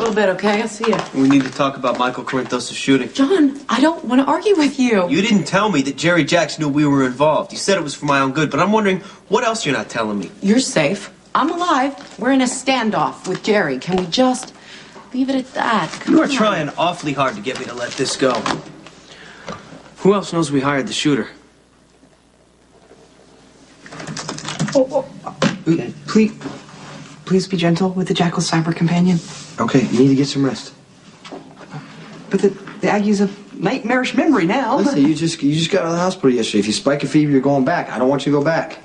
little bit, okay? I'll see you. We need to talk about Michael Corinthos' shooting. John, I don't want to argue with you. You didn't tell me that Jerry Jacks knew we were involved. You said it was for my own good, but I'm wondering what else you're not telling me. You're safe. I'm alive. We're in a standoff with Jerry. Can we just leave it at that? You are trying awfully hard to get me to let this go. Who else knows we hired the shooter? Please be gentle with the Jackal cyber companion. Okay, you need to get some rest. But the Aggie's a nightmarish memory now. Listen, you just got out of the hospital yesterday. If you spike a fever, you're going back. I don't want you to go back.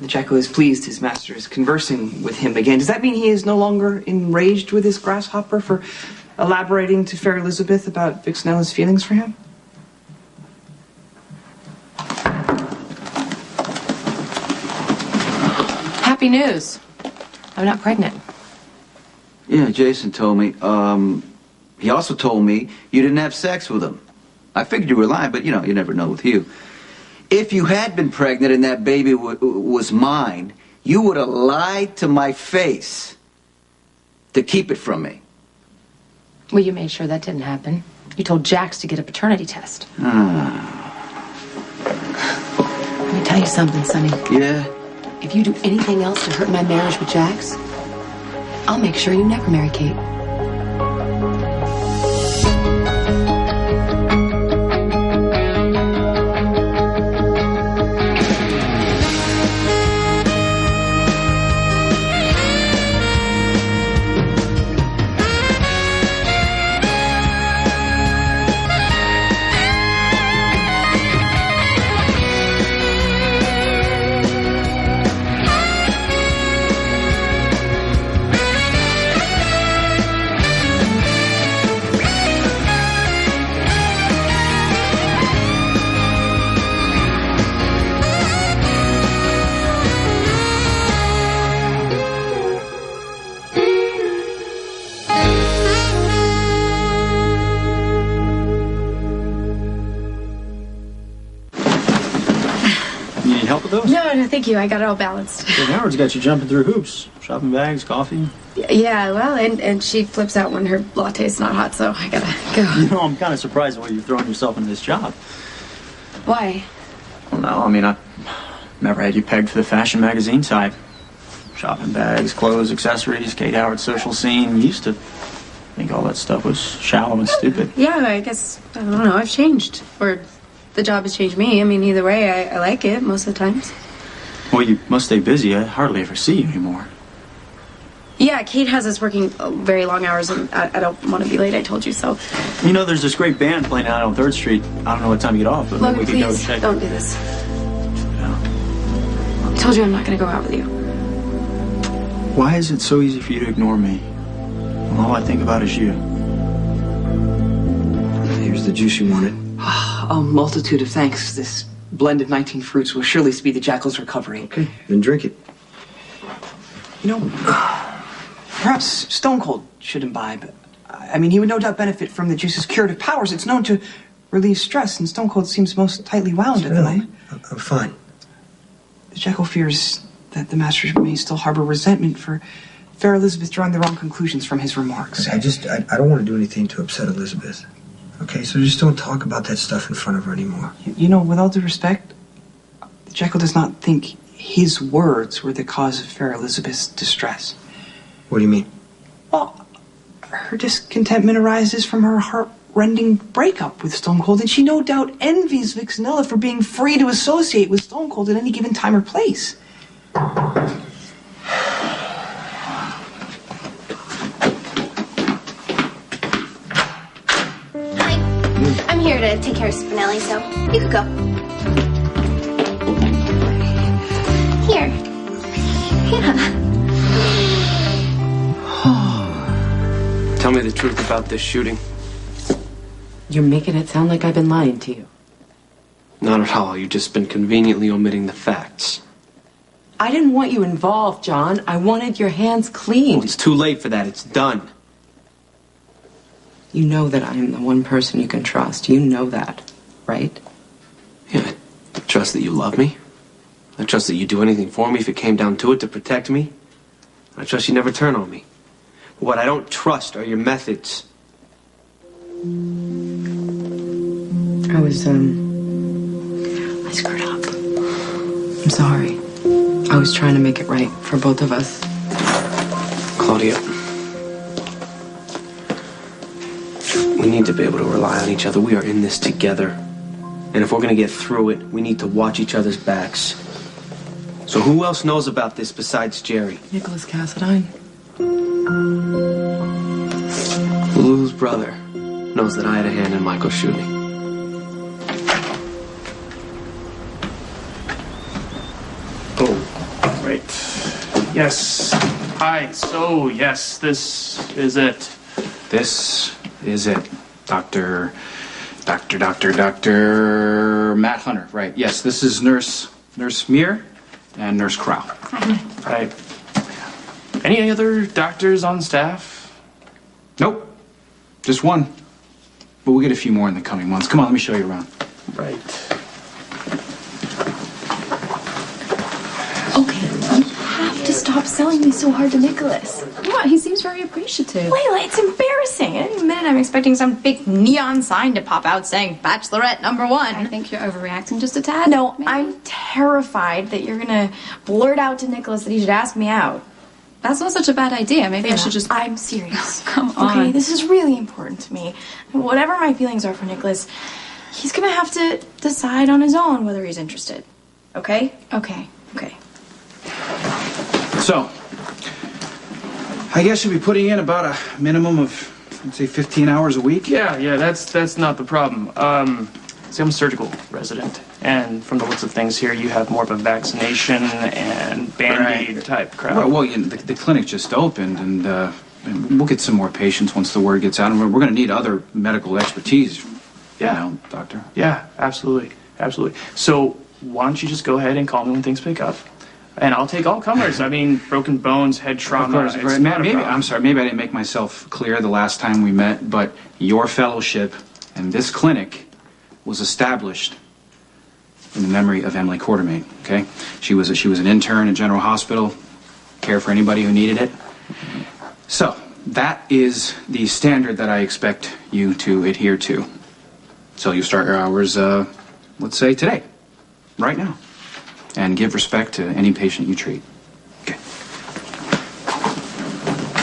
The Jackal is pleased his master is conversing with him again. Does that mean he is no longer enraged with his grasshopper for elaborating to Fair Elizabeth about Vixnella's feelings for him? Happy news. I'm not pregnant. Yeah, Jason told me. He also told me you didn't have sex with him. I figured you were lying, but, you know, you never know with you. If you had been pregnant and that baby was mine, you would have lied to my face to keep it from me. Well, you made sure that didn't happen. You told Jax to get a paternity test. Let me tell you something, Sonny. Yeah? If you do anything else to hurt my marriage with Jax, I'll make sure you never marry Kate. No, thank you. I got it all balanced. Kate Howard's got you jumping through hoops. Shopping bags, coffee. Yeah, well, and she flips out when her latte's not hot, so I gotta go. You know, I'm kind of surprised at why you're throwing yourself into this job. Why? Well, no, I mean, I never had you pegged for the fashion magazine type. Shopping bags, clothes, accessories, Kate Howard's social scene. Used to think all that stuff was shallow and stupid. Yeah, I guess, I don't know, I've changed. Or the job has changed me. I mean, either way, I like it most of the times. Well, you must stay busy. I hardly ever see you anymore. Yeah, Kate has us working very long hours, and I don't want to be late. I told you so. You know, there's this great band playing out on 3rd Street. I don't know what time you get off, but Logan, maybe we could go please, check. don't do this. Yeah. I told you I'm not going to go out with you. Why is it so easy for you to ignore me? Well, all I think about is you. Here's the juice you wanted. A multitude of thanks. This blend of 19 fruits will surely speed the Jackal's recovery. Okay, then drink it. You know, perhaps Stone Cold should imbibe. I mean, he would no doubt benefit from the juice's curative powers. It's known to relieve stress, and Stone Cold seems most tightly wound at the moment. I'm fine. The Jackal fears that the master may still harbor resentment for Fair Elizabeth drawing the wrong conclusions from his remarks. I don't want to do anything to upset Elizabeth. Okay, so just don't talk about that stuff in front of her anymore. You know, with all due respect, the Jackal does not think his words were the cause of Fair Elizabeth's distress. What do you mean? Well, her discontentment arises from her heart-rending breakup with Stone Cold, and she no doubt envies Vixnella for being free to associate with Stone Cold at any given time or place. I'm here to take care of Spinelli, so you could go. Here. Yeah. Tell me the truth about this shooting. You're making it sound like I've been lying to you. Not at all. You've just been conveniently omitting the facts. I didn't want you involved, John. I wanted your hands clean. Well, it's too late for that. It's done. You know that I'm the one person you can trust. You know that, right? Yeah, I trust that you love me. I trust that you'd do anything for me if it came down to it to protect me. I trust you never turn on me. What I don't trust are your methods. I screwed up. I'm sorry. I was trying to make it right for both of us. Claudia, we need to be able to rely on each other. We are in this together. And if we're going to get through it, we need to watch each other's backs. So who else knows about this besides Jerry? Nicholas Cassadine. Lou's brother knows that I had a hand in Michael's shooting. Oh, right. Yes. Hi. So, yes, this is it. This is it. Dr. Matt Hunter, right. Yes, this is Nurse Muir and Nurse Crow. Hi. Any other doctors on staff? Nope. Just one. But we'll get a few more in the coming months. Come on, let me show you around. Right. Okay, you have to stop selling me so hard to Nicholas. What? He seems very appreciative. Layla, it's embarrassing. Any minute I'm expecting some big neon sign to pop out saying Bachelorette #1. I think you're overreacting just a tad. No, maybe. I'm terrified that you're gonna blurt out to Nicholas that he should ask me out. That's not such a bad idea. Maybe I should just... I'm serious. Come on. Okay, this is really important to me. Whatever my feelings are for Nicholas, he's gonna have to decide on his own whether he's interested. Okay? Okay. Okay. So, I guess you'll be putting in about a minimum of, let's say, 15 hours a week? Yeah, that's not the problem. See, I'm a surgical resident, and from the looks of things here, you have more of a vaccination and Band-Aid type crowd. Well, the clinic just opened, and we'll get some more patients once the word gets out, and we're going to need other medical expertise. Yeah. You know, doctor. Yeah, absolutely. So, why don't you just go ahead and call me when things pick up? And I'll take all comers. I mean, broken bones, head trauma. Of course, maybe I'm sorry. Maybe I didn't make myself clear the last time we met, but your fellowship and this clinic was established in the memory of Emily Quartermain. Okay, she was an intern at General Hospital, cared for anybody who needed it. So that is the standard that I expect you to adhere to. So you start your hours, let's say today, right now. And give respect to any patient you treat. Okay.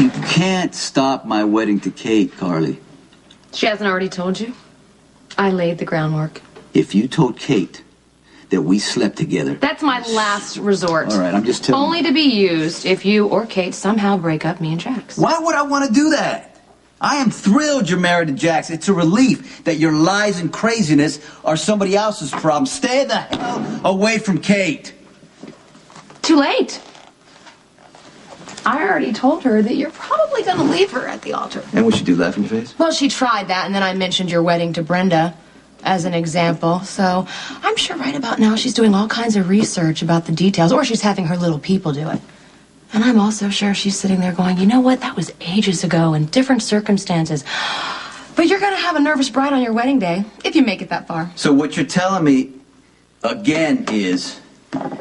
You can't stop my wedding to Kate, Carly. She hasn't already told you? I laid the groundwork. If you told Kate that we slept together... That's my last resort. All right, I'm just telling Only to be used if you or Kate somehow break up me and Jax. Why would I want to do that? I am thrilled you're married to Jax. It's a relief that your lies and craziness are somebody else's problem. Stay the hell away from Kate. Too late. I already told her that you're probably going to leave her at the altar. And what should do, laugh in your face? Well, she tried that, and then I mentioned your wedding to Brenda as an example. So I'm sure right about now she's doing all kinds of research about the details, or she's having her little people do it. And I'm also sure she's sitting there going, you know what, that was ages ago in different circumstances. But you're going to have a nervous bride on your wedding day, if you make it that far. So what you're telling me, again, is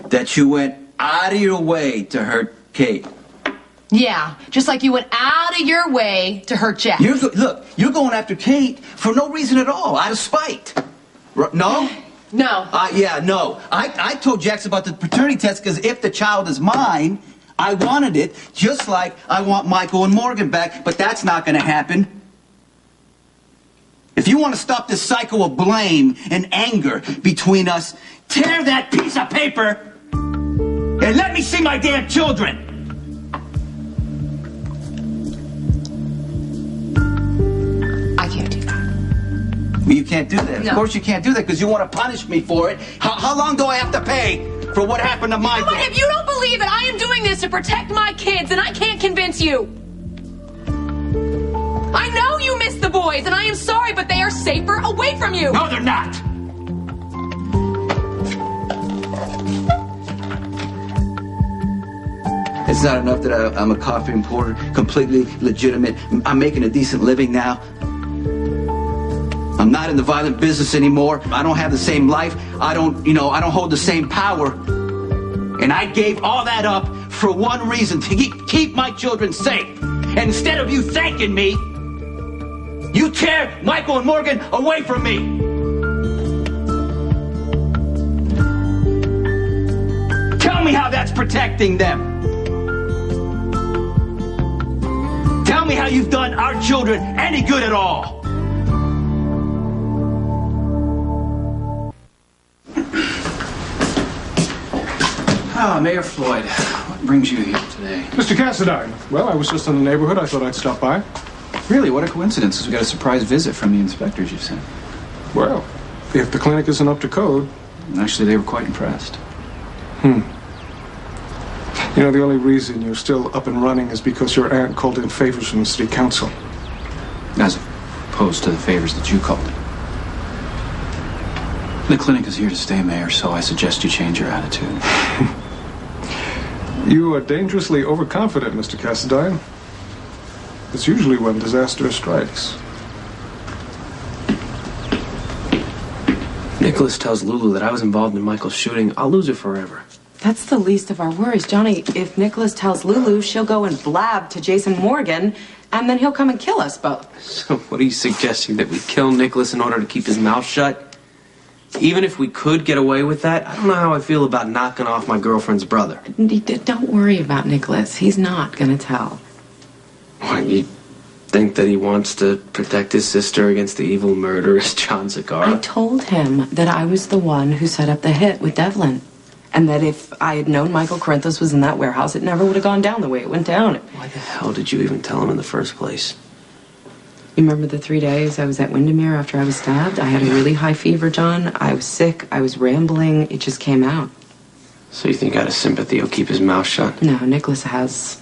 that you went out of your way to hurt Kate. Yeah, just like you went out of your way to hurt Jack. Look, you're going after Kate for no reason at all, out of spite. No? No. Yeah, no. I told Jax about the paternity test because if the child is mine, I wanted it, just like I want Michael and Morgan back, but that's not going to happen. If you want to stop this cycle of blame and anger between us, tear that piece of paper and let me see my damn children. I can't do that. Well, you can't do that. No. Of course you can't do that because you want to punish me for it. How long do I have to pay for what happened to Michael? But if you don't believe it, I am doing this to protect my kids, and I can't convince you. I know you miss the boys, and I am sorry, but they are safer away from you. No, they're not. It's not enough that I'm a coffee importer, completely legitimate. I'm making a decent living now. I'm not in the violent business anymore. I don't have the same life. I don't hold the same power. And I gave all that up for one reason, to keep my children safe. And instead of you thanking me, you tear Michael and Morgan away from me. Tell me how that's protecting them. Tell me how you've done our children any good at all. Mayor Floyd, what brings you here today? Mr. Cassadine. Well, I was just in the neighborhood. I thought I'd stop by. Really? What a coincidence, 'cause we got a surprise visit from the inspectors you sent. Well, if the clinic isn't up to code... Actually, they were quite impressed. You know, the only reason you're still up and running is because your aunt called in favors from the city council. As opposed to the favors that you called. The clinic is here to stay, Mayor, so I suggest you change your attitude. You are dangerously overconfident, Mr. Cassadine. It's usually when disaster strikes. Nicholas tells Lulu that I was involved in Michael's shooting. I'll lose her forever. That's the least of our worries, Johnny. If Nicholas tells Lulu, she'll go and blab to Jason Morgan, and then he'll come and kill us both. So what are you suggesting, that we kill Nicholas in order to keep his mouth shut? Even if we could get away with that, I don't know how I feel about knocking off my girlfriend's brother. Don't worry about Nicholas. He's not gonna tell. What, you think that he wants to protect his sister against the evil murderous John Zagara? I told him that I was the one who set up the hit with Devlin. And that if I had known Michael Corinthos was in that warehouse, it never would have gone down the way it went down. Why the hell did you even tell him in the first place? You remember the 3 days I was at Windermere after I was stabbed? I had a really high fever, John. I was sick. I was rambling. It just came out. So you think out of sympathy he'll keep his mouth shut? No, Nicholas has...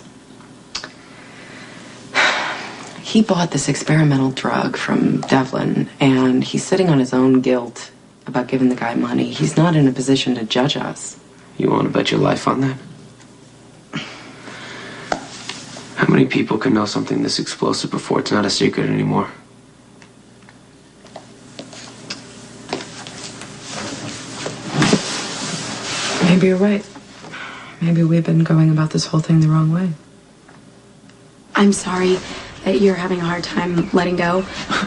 He bought this experimental drug from Devlin, and he's sitting on his own guilt about giving the guy money. He's not in a position to judge us. You want to bet your life on that? How many people can know something this explosive before it's not a secret anymore? Maybe you're right. Maybe we've been going about this whole thing the wrong way. I'm sorry that you're having a hard time letting go,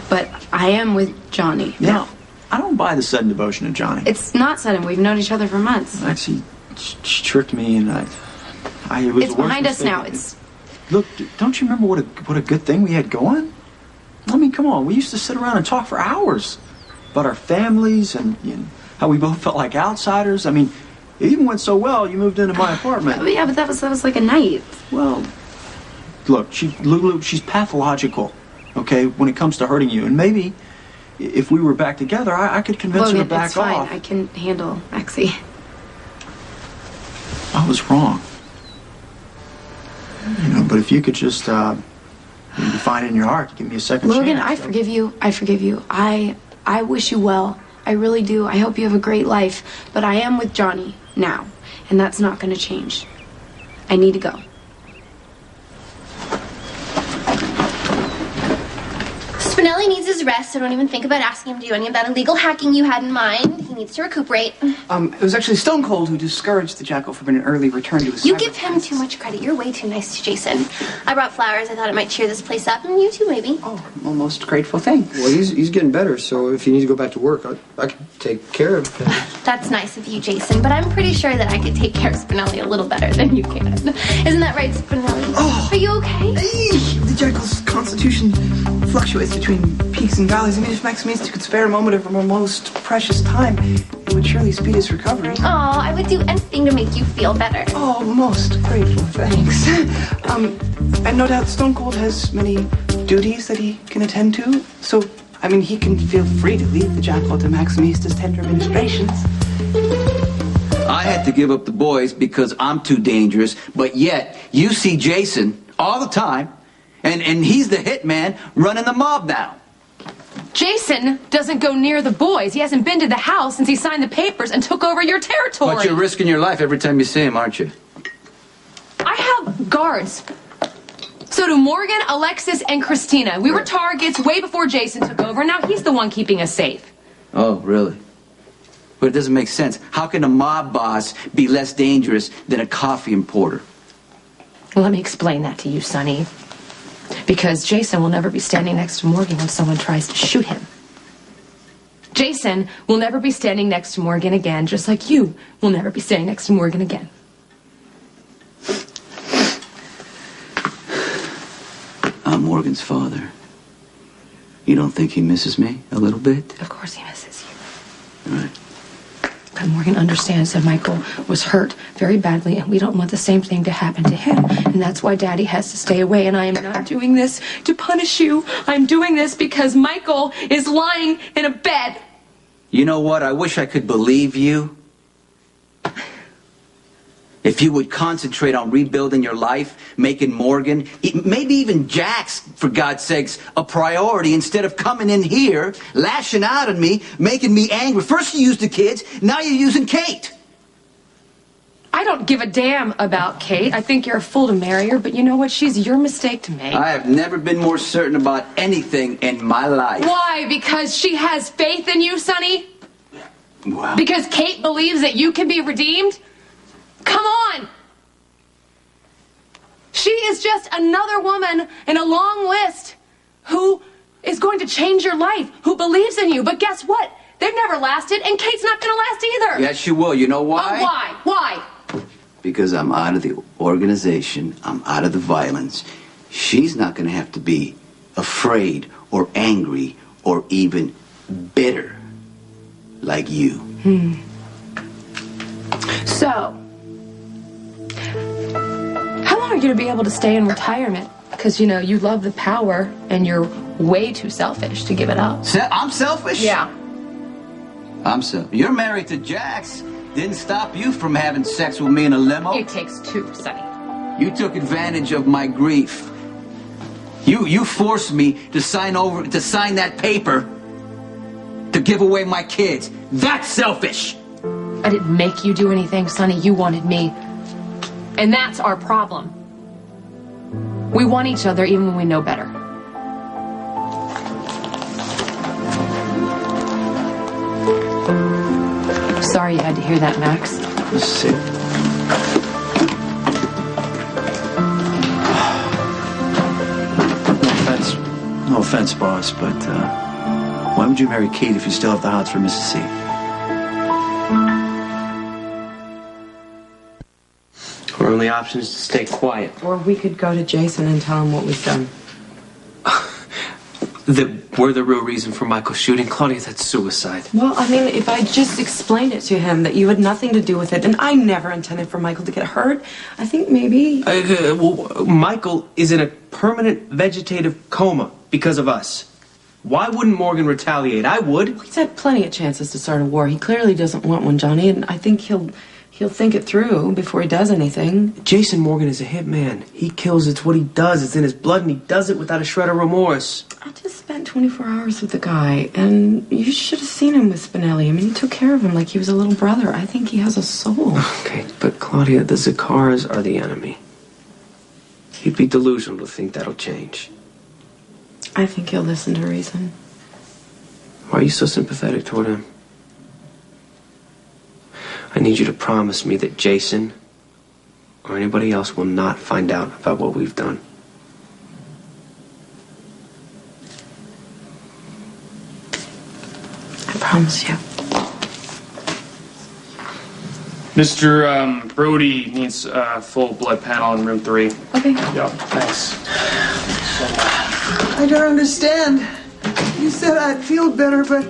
but I am with Johnny. No, I don't buy the sudden devotion to Johnny. It's not sudden. We've known each other for months. Actually, she tricked me, and it was It's the worst behind us mistake. now. It's Look, don't you remember what a good thing we had going? I mean, come on. We used to sit around and talk for hours about our families and how we both felt like outsiders. I mean, it even went so well, you moved into my apartment. yeah, but that was like a night. Well, look, Lulu, she's pathological, okay, when it comes to hurting you. And maybe if we were back together, I could convince her to Logan, back it's fine. off. I can handle Maxie. I was wrong. But if you could just maybe find it in your heart to give me a second Logan, chance. I forgive you. I forgive you. I wish you well. I really do. I hope you have a great life. But I am with Johnny now, and that's not going to change. I need to go. Spinelli needs his rest, so don't even think about asking him to do any of that illegal hacking you had in mind. He needs to recuperate. It was actually Stone Cold who discouraged the Jackal from an early return to his You cyber give him classes. too much credit. You're way too nice to Jason. I brought flowers. I thought it might cheer this place up, and you too, maybe. Oh, well, most grateful, thanks. Well, he's getting better, so if he needs to go back to work, I can take care of him. That's nice of you, Jason, but I'm pretty sure that I could take care of Spinelli a little better than you can. Isn't that right, Spinelli? Oh. Are you okay? The Jackal's constitution fluctuates between peaks and valleys. I mean, if Maximus could spare a moment of her most precious time, it would surely speed his recovery. Oh, I would do anything to make you feel better. Oh, most grateful, thanks. And no doubt Stone Cold has many duties that he can attend to, so, I mean, he can feel free to leave the Jackal to Maximista's tender administrations. I had to give up the boys because I'm too dangerous, but yet you see Jason all the time, and he's the hitman running the mob now. Jason doesn't go near the boys. He hasn't been to the house since he signed the papers and took over your territory. But you're risking your life every time you see him, aren't you? I have guards. So do Morgan, Alexis, and Christina. We were targets way before Jason took over. Now he's the one keeping us safe. Oh, really? But it doesn't make sense. How can a mob boss be less dangerous than a coffee importer? Let me explain that to you, Sonny. Because Jason will never be standing next to Morgan when someone tries to shoot him. Jason will never be standing next to Morgan again, just like you will never be standing next to Morgan again. I'm Morgan's father. You don't think he misses me a little bit? Of course he misses you. Right. But Morgan understands that Michael was hurt very badly, and we don't want the same thing to happen to him. And that's why Daddy has to stay away, and I am not doing this to punish you. I'm doing this because Michael is lying in a bed. You know what? I wish I could believe you. If you would concentrate on rebuilding your life, making Morgan, maybe even Jax, for God's sakes, a priority instead of coming in here, lashing out at me, making me angry. First you used the kids, now you're using Kate. I don't give a damn about Kate. I think you're a fool to marry her, but you know what? She's your mistake to make. I have never been more certain about anything in my life. Why? Because she has faith in you, Sonny? Wow. Because Kate believes that you can be redeemed? Come on! She is just another woman in a long list who is going to change your life, who believes in you. But guess what? They've never lasted, and Kate's not going to last either. Yes, she will. You know why? Oh, why? Why? Because I'm out of the organization. I'm out of the violence. She's not going to have to be afraid or angry or even bitter like you. So, how long are you going to be able to stay in retirement? Because, you know, you love the power and you're way too selfish to give it up. I'm selfish? Yeah. You're married to Jax. Didn't stop you from having sex with me in a limo. It takes two, Sonny. You took advantage of my grief. You forced me to sign that paper to give away my kids. That's selfish. I didn't make you do anything, Sonny. You wanted me. And that's our problem. We want each other even when we know better. Sorry you had to hear that, Max. Let's see. No offense, boss, but why would you marry Kate if you still have the hots for Mrs. C? Our only option is to stay quiet. Or we could go to Jason and tell him what we've done. That we're the real reason for Michael's shooting. Claudia, that's suicide. Well, I mean, if I just explained it to him that you had nothing to do with it, and I never intended for Michael to get hurt, I think maybe... Well, Michael is in a permanent vegetative coma because of us. Why wouldn't Morgan retaliate? I would. He's had plenty of chances to start a war. He clearly doesn't want one, Johnny, and I think he'll think it through before he does anything. Jason Morgan is a hitman. He kills. It's what he does. It's in his blood, and he does it without a shred of remorse. I just spent 24 hours with the guy, and you should have seen him with Spinelli. I mean, he took care of him like he was a little brother. I think he has a soul. Okay, but Claudia, the Zakaras are the enemy. You'd be delusional to think that'll change. I think he'll listen to reason. Why are you so sympathetic toward him? I need you to promise me that Jason or anybody else will not find out about what we've done. I promise you. Mr. Brody needs a full blood panel in room 3. Okay. Yeah, thanks. I don't understand. You said I'd feel better, but...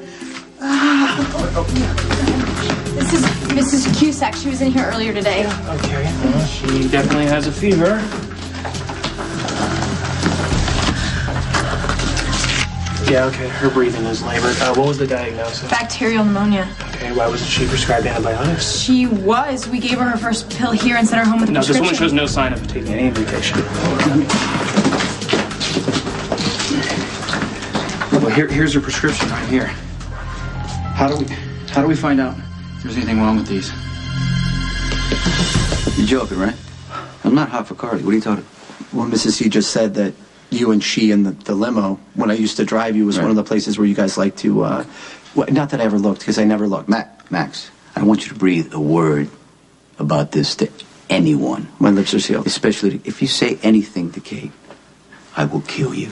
This is Mrs. Cusack. She was in here earlier today. Okay, well, she definitely has a fever. Yeah, okay, her breathing is labored. What was the diagnosis? Bacterial pneumonia. Okay, why wasn't she prescribed antibiotics? She was. We gave her her first pill here and sent her home with a No, this prescription. woman shows no sign of taking any medication. Well, here's your prescription right here. How do we find out if there's anything wrong with these? You're joking, right? I'm not hot for Carly. What are you talking? Well, Mrs. C just said that you and she in the limo, when I used to drive you, was one of the places where you guys like to, not that I ever looked, because I never looked. Max, I don't want you to breathe a word about this to anyone. My lips are sealed. Especially if you say anything to Kate, I will kill you.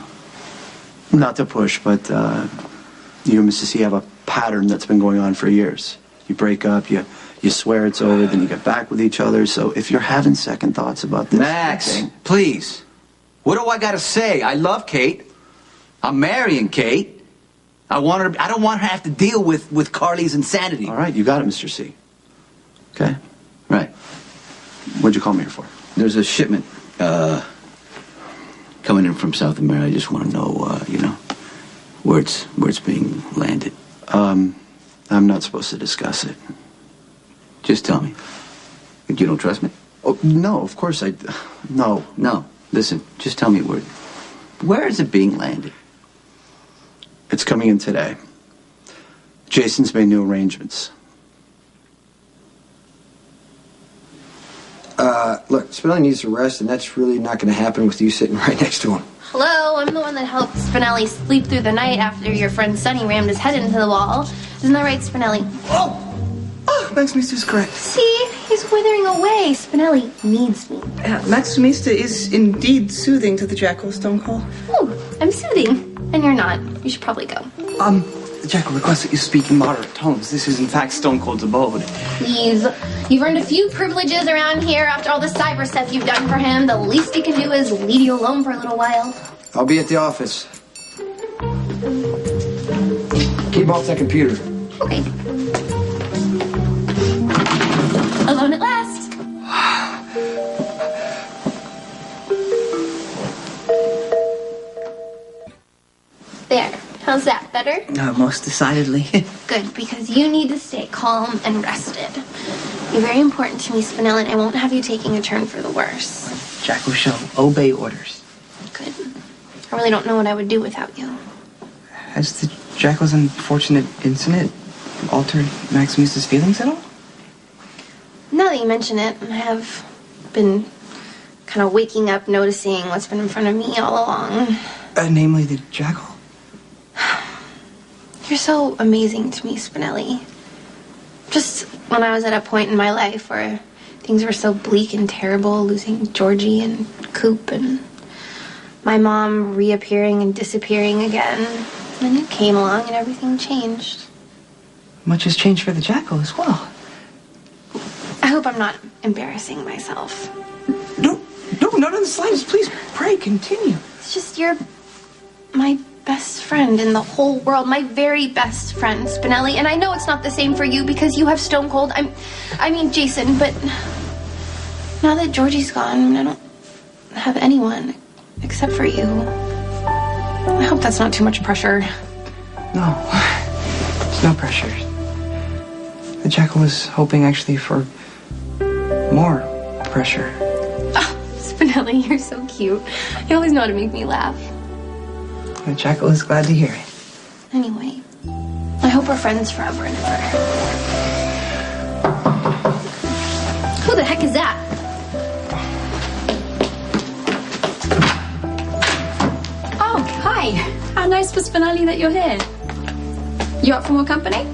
Not to push, but you and Mrs. C have a pattern that's been going on for years. You break up, you swear it's over, then you get back with each other. So if you're having second thoughts about this... Max, please. What do I gotta say? I love Kate. I'm marrying Kate. I don't want her to have to deal with Carly's insanity. All right, you got it, Mr. C. Okay? Right. What'd you call me here for? There's a shipment coming in from South America. I just want to know, where it's being landed. I'm not supposed to discuss it. Just tell me. You don't trust me? Oh, no, of course I... No. No. Listen, just tell me where is it being landed? It's coming in today. Jason's made new arrangements. Look, Spinelli needs a rest, and that's really not going to happen with you sitting right next to him. Hello, I'm the one that helped Spinelli sleep through the night after your friend Sonny rammed his head into the wall. Isn't that right, Spinelli? Oh, Max Mista is correct. See? He's withering away. Spinelli needs me. Max Mista is indeed soothing to the Jackal, Stone Cold. Ooh, I'm soothing. And you're not. You should probably go. The Jackal requests that you speak in moderate tones. This is, in fact, Stone Cold's abode. Please. You've earned a few privileges around here after all the cyber stuff you've done for him. The least he can do is leave you alone for a little while. I'll be at the office. Keep off that computer. Okay. Alone at last. There. How's that? Better? Most decidedly. Good, because you need to stay calm and rested. You're very important to me, Spinelli, and I won't have you taking a turn for the worse. Jackal shall obey orders. Good. I really don't know what I would do without you. Has the Jackal's unfortunate incident altered Max Mista's feelings at all? Now that you mention it, I have been kind of waking up noticing what's been in front of me all along. Namely the Jackal? You're so amazing to me, Spinelli. Just when I was at a point in my life where things were so bleak and terrible, losing Georgie and Coop and my mom reappearing and disappearing again, then you came along and everything changed. Much has changed for the Jackal as well. I hope I'm not embarrassing myself. No, not in the slightest. Please, pray, continue. It's just you're my best friend in the whole world, my very best friend, Spinelli. And I know it's not the same for you because you have Stone Cold. I mean Jason, but now that Georgie's gone, I don't have anyone except for you. I hope that's not too much pressure. No, it's no pressure. The Jackal was hoping actually for more pressure. Oh, Spinelli, you're so cute. You always know how to make me laugh. The Jackal is glad to hear it. Anyway, I hope we're friends forever and ever. Who the heck is that? Oh, hi. How nice for Spinelli that you're here. You up for more company?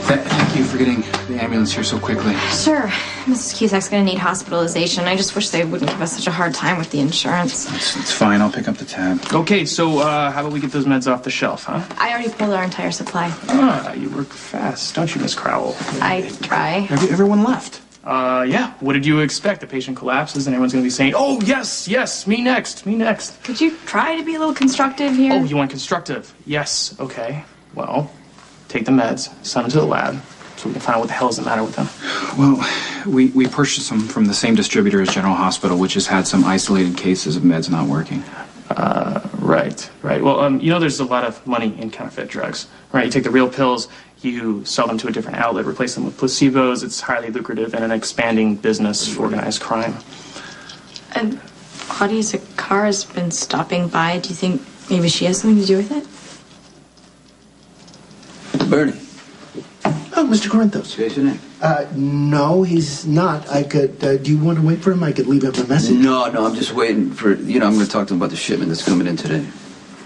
Thank you for getting the ambulance here so quickly. Sure. Mrs. Cusack's gonna need hospitalization. I just wish they wouldn't give us such a hard time with the insurance. It's fine. I'll pick up the tab. Okay, so how about we get those meds off the shelf, huh? I already pulled our entire supply. Ah, you work fast, don't you, Miss Crowell? I try. Everyone left. Yeah. What did you expect? The patient collapses and everyone's going to be saying, oh, yes, me next. Could you try to be a little constructive here? Oh, you want constructive? Yes, okay. Well, take the meds, send them to the lab, so we can find out what the hell is the matter with them. Well, we purchased them from the same distributor as General Hospital, which has had some isolated cases of meds not working. Right. Well, there's a lot of money in counterfeit drugs, right? You take the real pills, you sell them to a different outlet, replace them with placebos. It's highly lucrative and an expanding business for organized crime. And Claudia Zakar has been stopping by. Do you think maybe she has something to do with it? Bernie. Oh, Mr. Corinthos. Jason? No, he's not. I could, do you want to wait for him? I could leave him a message. No, I'm just waiting for, I'm going to talk to him about the shipment that's coming in today.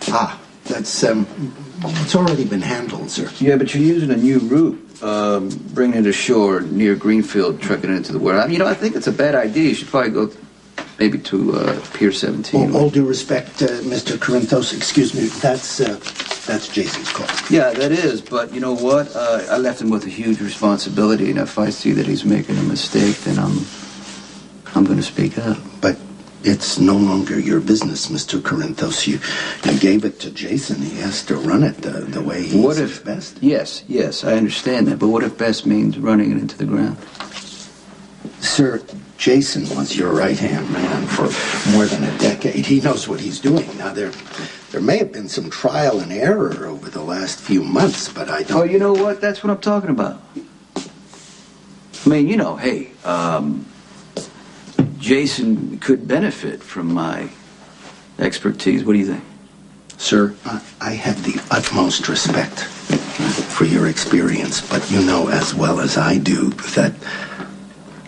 Ah, that's, it's already been handled, sir. Yeah, but you're using a new route, bringing it ashore near Greenfield, trucking it into the warehouse. I think it's a bad idea. You should probably go maybe to Pier 17. All due respect, Mr. Corinthos, excuse me, that's Jason's call. Yeah, that is, but you know what? I left him with a huge responsibility, and if I see that he's making a mistake, then I'm going to speak up. But it's no longer your business, Mr. Corinthos. You gave it to Jason. He has to run it the way he sees best. Yes, I understand that, but what if best means running it into the ground? Sir, Jason was your right-hand man for more than a decade. He knows what he's doing. Now, there may have been some trial and error over the last few months, but I don't... Oh, you know what? That's what I'm talking about. I mean, you know, hey, Jason could benefit from my expertise. What do you think? Sir, I have the utmost respect for your experience, but you know as well as I do that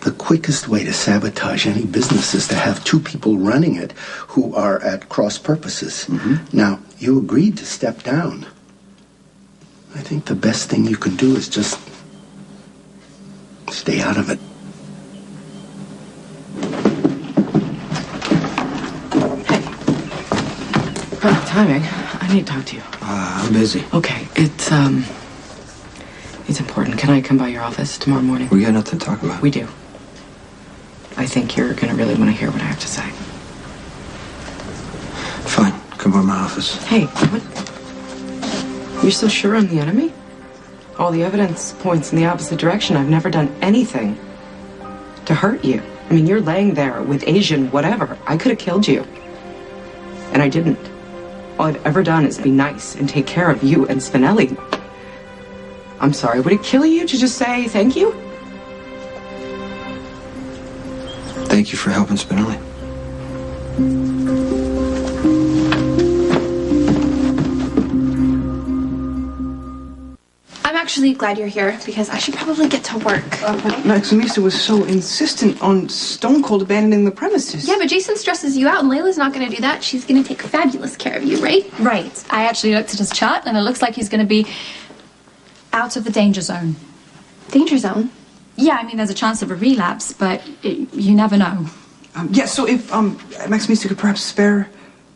the quickest way to sabotage any business is to have two people running it who are at cross purposes. Mm-hmm. Now, you agreed to step down. I think the best thing you can do is just stay out of it. Perfect timing. I need to talk to you. I'm busy. Okay, it's important. Can I come by your office tomorrow morning? We got nothing to talk about. We do. I think you're gonna really want to hear what I have to say. Fine. Come by my office. Hey, what? You're so sure I'm the enemy? All the evidence points in the opposite direction. I've never done anything to hurt you. I mean, you're laying there with Asian whatever. I could have killed you. And I didn't. All I've ever done is be nice and take care of you and Spinelli. I'm sorry, would it kill you to just say thank you? Thank you for helping Spinelli. I'm actually glad you're here because I should probably get to work. Maximista was so insistent on Stone Cold abandoning the premises. Yeah, but Jason stresses you out, and Layla's not going to do that. She's going to take fabulous care of you, right? Right. I actually looked at his chart, and it looks like he's going to be out of the danger zone. Danger zone? Yeah, I mean, there's a chance of a relapse, but you never know. Yeah, so if Maximista could perhaps spare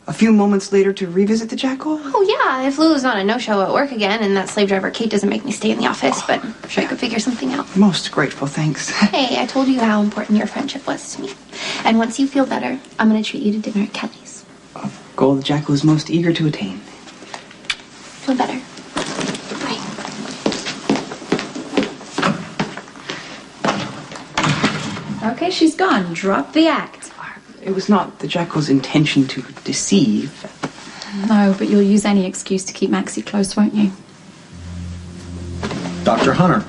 a few moments later to revisit the Jackal? Oh, yeah, if Lulu's on a no-show at work again and that slave driver Kate doesn't make me stay in the office, but I'm sure I could figure something out. Most grateful, thanks. Hey, I told you how important your friendship was to me. And once you feel better, I'm going to treat you to dinner at Kelly's. Goal the Jackal is most eager to attain. Feel better. Bye. Okay, she's gone. Drop the act. It was not the Jackal's intention to deceive. No, but you'll use any excuse to keep Maxie close, won't you? Dr. Hunter.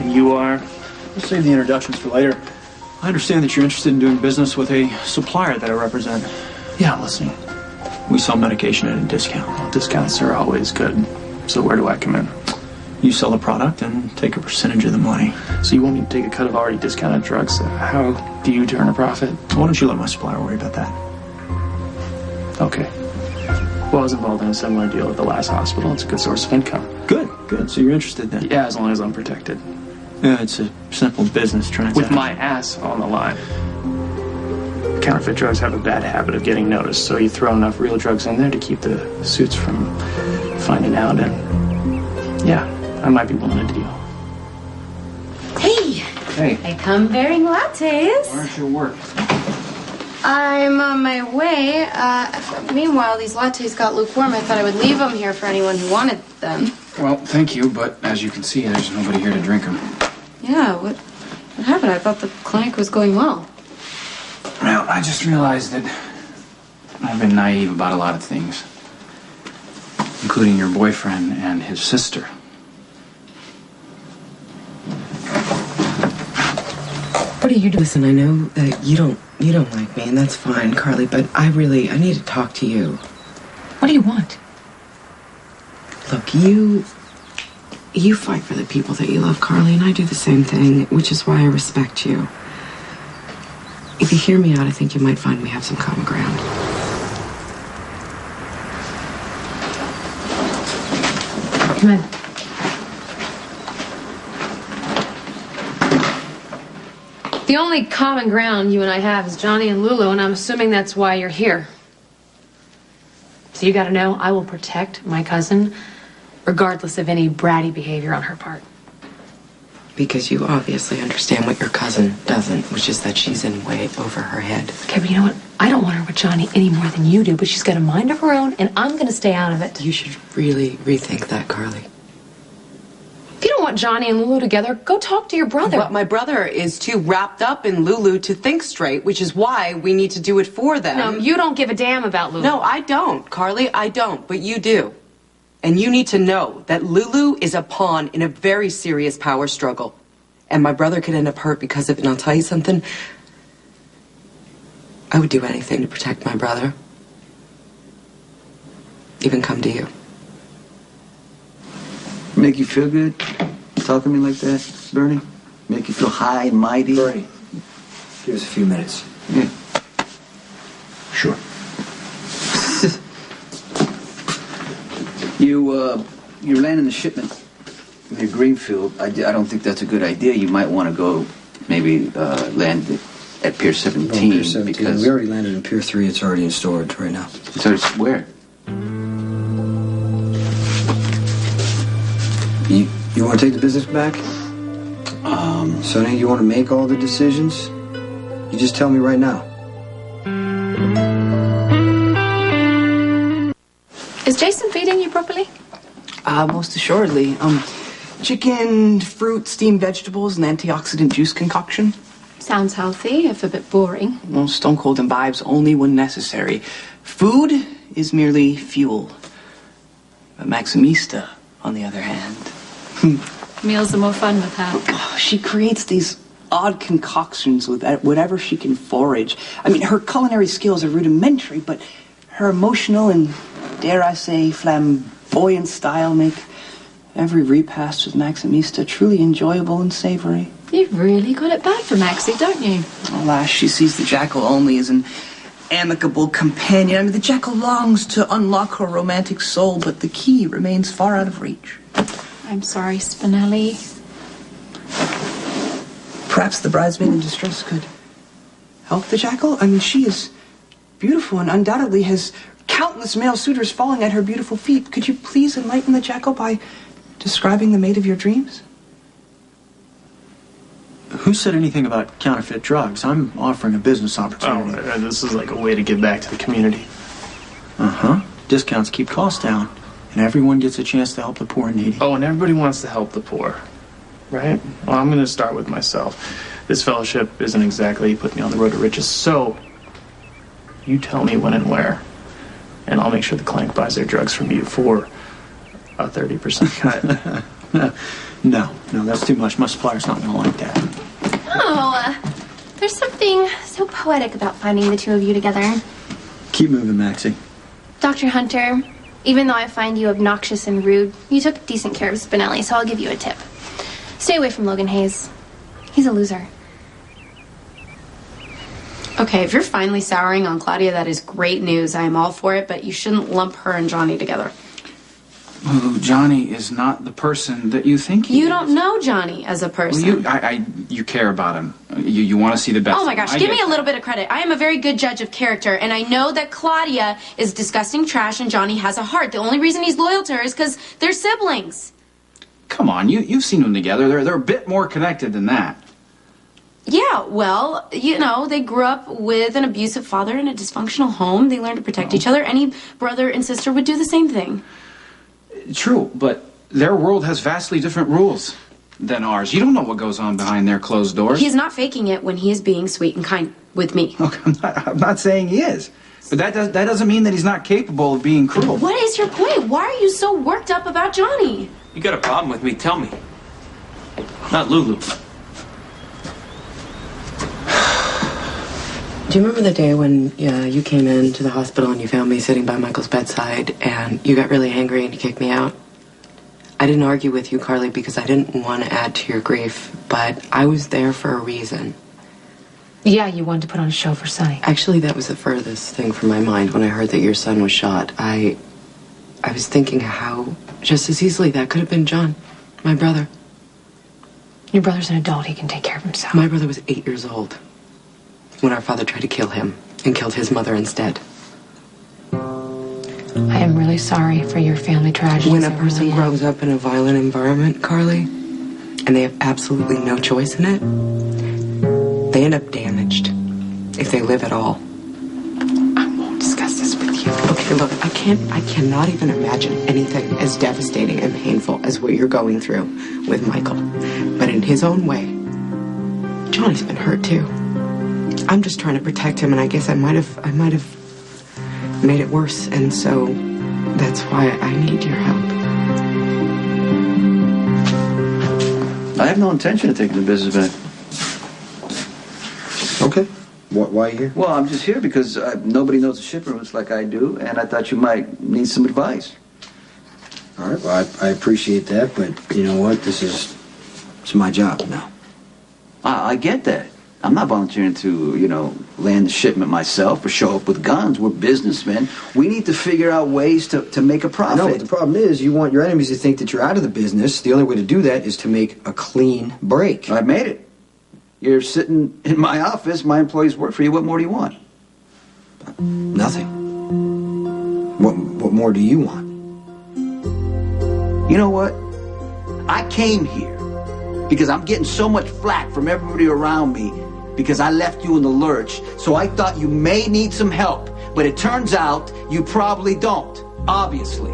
And you are? We'll save the introductions for later. I understand that you're interested in doing business with a supplier that I represent. Yeah, I'm listening. We sell medication at a discount. Well, discounts are always good. So where do I come in? You sell the product and take a percentage of the money. So you want me to take a cut of already discounted drugs? How do you turn a profit? Why don't you let my supplier worry about that? Okay. Well, I was involved in a similar deal at the last hospital. It's a good source of income. Good. So you're interested then? Yeah, as long as I'm protected. Yeah, it's a simple business transaction. With my ass on the line. Counterfeit drugs have a bad habit of getting noticed, so you throw enough real drugs in there to keep the suits from finding out, and yeah, I might be willing to deal. Hey! Hey. I come bearing lattes. Why aren't you at work? I'm on my way. Meanwhile, these lattes got lukewarm. I thought I would leave them here for anyone who wanted them. Well, thank you, but as you can see, there's nobody here to drink them. Yeah, what happened? I thought the clinic was going well. Well, I just realized that I've been naive about a lot of things, including your boyfriend and his sister. What are you doing? Listen, I know that you don't like me, and that's fine, Carly, but I need to talk to you. What do you want? Look, you fight for the people that you love, Carly, and I do the same thing, which is why I respect you. If you hear me out, I think you might find we have some common ground. Come in. The only common ground you and I have is Johnny and Lulu, and I'm assuming that's why you're here. So you gotta know, I will protect my cousin, regardless of any bratty behavior on her part. Because you obviously understand what your cousin doesn't, which is that she's in way over her head. Okay, but you know what? I don't want her with Johnny any more than you do, but she's got a mind of her own, and I'm gonna stay out of it. You should really rethink that, Carly. If you don't want Johnny and Lulu together, go talk to your brother. But my brother is too wrapped up in Lulu to think straight, which is why we need to do it for them. No, you don't give a damn about Lulu. No, I don't, Carly. I don't, but you do. And you need to know that Lulu is a pawn in a very serious power struggle. And my brother could end up hurt because of it. And I'll tell you something. I would do anything to protect my brother. Even come to you. Make you feel good? Talking to me like that, Bernie? Make you feel high and mighty? Bernie, give us a few minutes. Yeah. Sure. You're landing the shipment near Greenfield. I don't think that's a good idea. You might want to go maybe land at Pier 17. Pier 17. Because We already landed in Pier 3. It's already in storage right now. So it's where? You want to take the business back? Sonny, you want to make all the decisions? You just tell me right now. Is Jason feeding you properly? Most assuredly. Chicken, fruit, steamed vegetables, and antioxidant juice concoction. Sounds healthy, if a bit boring. Well, Stone Cold imbibes only when necessary. Food is merely fuel. But Maximista, on the other hand... Meals are more fun with her. Oh, she creates these odd concoctions with whatever she can forage. I mean, her culinary skills are rudimentary, but her emotional and, dare I say, flamboyant style make every repast with Maximista truly enjoyable and savory. You've really got it bad for Maxie, don't you? Alas, she sees the jackal only as an amicable companion. I mean, the jackal longs to unlock her romantic soul, but the key remains far out of reach. I'm sorry, Spinelli. Perhaps the bridesmaid in distress could help the jackal? I mean, she is beautiful and undoubtedly has countless male suitors falling at her beautiful feet. Could you please enlighten the jackal by describing the mate of your dreams? Who said anything about counterfeit drugs? I'm offering a business opportunity. Oh, this is like a way to give back to the community. Uh-huh. Discounts keep costs down, and everyone gets a chance to help the poor and needy. Oh, and everybody wants to help the poor, right? Well, I'm going to start with myself. This fellowship isn't exactly put me on the road to riches, so you tell me when and where, and I'll make sure the client buys their drugs from you for a 30% cut. No, that's too much. My supplier's not going to like that. Oh, there's something so poetic about finding the two of you together. Keep moving, Maxie. Dr. Hunter, even though I find you obnoxious and rude, you took decent care of Spinelli, so I'll give you a tip. Stay away from Logan Hayes. He's a loser. Okay, if you're finally souring on Claudia, that is great news. I am all for it, but you shouldn't lump her and Johnny together. Lulu, Johnny is not the person that you think he You is. don't know Johnny as a person. Well, you care about him. You want to see the best. Oh my of him. gosh, I give get me a that. little bit of credit. I am a very good judge of character, and I know that Claudia is disgusting trash and Johnny has a heart. The only reason he's loyal to her is because they're siblings. Come on, you've seen them together. They're a bit more connected than that. Yeah, well, you know, they grew up with an abusive father in a dysfunctional home. They learned to protect each other. Any brother and sister would do the same thing. True, but their world has vastly different rules than ours. You don't know what goes on behind their closed doors. He's not faking it when he is being sweet and kind with me. Look, I'm not saying he is. But that doesn't mean that he's not capable of being cruel. What is your point? Why are you so worked up about Johnny? You got a problem with me? Tell me. Not Lulu. Do you remember the day when you came into the hospital and you found me sitting by Michael's bedside and you got really angry and you kicked me out? I didn't argue with you, Carly, because I didn't want to add to your grief, but I was there for a reason. Yeah, you wanted to put on a show for Sonny. Actually, that was the furthest thing from my mind when I heard that your son was shot. I was thinking how just as easily that could have been John, my brother. Your brother's an adult. He can take care of himself. My brother was 8 years old when our father tried to kill him and killed his mother instead. I am really sorry for your family tragedy. When a person grows up in a violent environment, Carly, and they have absolutely no choice in it, they end up damaged, if they live at all. I won't discuss this with you. Okay, look, I cannot even imagine anything as devastating and painful as what you're going through with Michael. But in his own way, Johnny's been hurt too. I'm just trying to protect him, and I guess I might have made it worse, and so that's why I need your help. I have no intention of taking the business back. Okay. Why are you here? Well, I'm just here because nobody knows the ship rooms like I do, and I thought you might need some advice. All right, well, I appreciate that, but you know what? It's my job now. I get that. I'm not volunteering to, land the shipment myself or show up with guns. We're businessmen. We need to figure out ways to make a profit. No, but the problem is you want your enemies to think that you're out of the business. The only way to do that is to make a clean break. I've made it. You're sitting in my office. My employees work for you. What more do you want? Nothing. What more do you want? You know what? I came here because I'm getting so much flack from everybody around me because I left you in the lurch. So I thought you may need some help. But it turns out you probably don't, obviously.